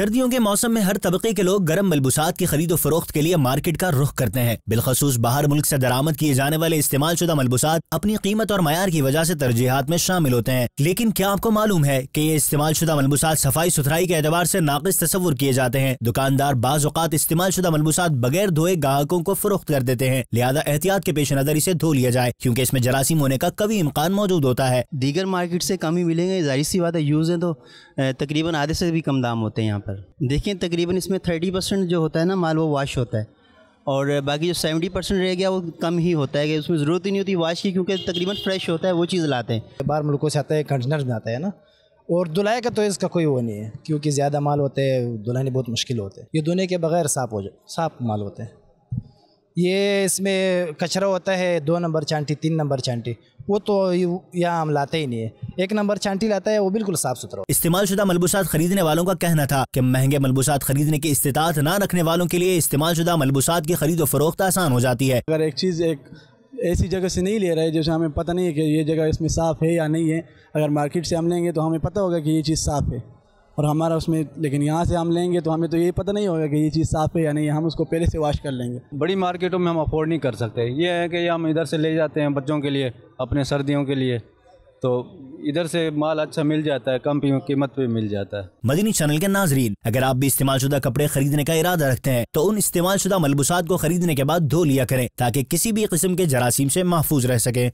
सर्दियों के मौसम में हर तबके के लोग गर्म मलबूसात की खरीद और फरोख्त के लिए मार्केट का रुख करते हैं। बिलखसूस बाहर मुल्क से दरामद किए जाने वाले इस्तेमाल शुदा मलबूसात अपनी कीमत और मयार की वजह से तरजीहात में शामिल होते हैं। लेकिन क्या आपको मालूम है कि ये इस्तेमाल शुदा मलबूसात सफाई सुथराई के एतबार से नाकिस तस्वुर किए जाते हैं। दुकानदार बाज़ औक़ात इस्तेमाल शुदा मलबूसात बगैर धोए ग्राहकों को फरोख्त कर देते हैं। लिहाजा एहतियात के पेश नजर इसे धो लिया जाए, क्योंकि इसमें जरासीम होने का कभी इम्कान मौजूद होता है। दीगर मार्केट से कम ही मिलेंगे, जाहिर सी बात है। यूज़ है तो तकरीबन आधे से भी कम दाम होते हैं यहाँ पर। देखिए तकरीबन इसमें 30% जो होता है ना माल, वो वॉश होता है, और बाकी जो 70% रह गया वो कम ही होता है कि उसमें ज़रूरत ही नहीं होती वॉश की, क्योंकि तकरीबन फ्रेश होता है, वो चीज़ लाते हैं। बाहर मुल्कों से आता है, कंटेनर में आता है ना, और धुलाई का तो इसका कोई वो नहीं है, क्योंकि ज़्यादा माल होते हैं, धुलाने बहुत मुश्किल होते हैं। ये धोने के बगैर साफ माल होते हैं। ये इसमें कचरा होता है 2 नंबर चांटी, 3 नंबर चांटी, वो तो यहाँ हम लाते ही नहीं है। 1 नंबर चांटी लाता है, वो बिल्कुल साफ सुथरा। इस्तेमाल शुदा मलबूसात खरीदने वालों का कहना था कि महंगे मलबूसात खरीदने की इस्तिताअत ना रखने वालों के लिए इस्तेमाल शुदा मलबूसात की खरीद और फरोख्त आसान हो जाती है। अगर एक चीज़ एक ऐसी जगह से नहीं ले रहे हैं जैसे हमें पता नहीं है कि ये जगह इसमें साफ़ है या नहीं है, अगर मार्केट से हम लेंगे तो हमें पता होगा कि ये चीज़ साफ़ है और हमारा उसमें, लेकिन यहाँ से हम लेंगे तो हमें तो ये पता नहीं होगा कि ये चीज़ साफ़ है या नहीं, हम उसको पहले से वॉश कर लेंगे। बड़ी मार्केटों में हम अफोर्ड नहीं कर सकते। ये है कि हम इधर से ले जाते हैं बच्चों के लिए, अपने सर्दियों के लिए, तो इधर से माल अच्छा मिल जाता है, कम कीमत पे मिल जाता है। मदनी चैनल के नाजरीन, अगर आप भी इस्तेमाल शुदा कपड़े खरीदने का इरादा रखते हैं तो उन इस्तेमाल शुदा मलबूसात को खरीदने के बाद धो लिया करें, ताकि किसी भी किस्म के जरासीम से महफूज रह सके।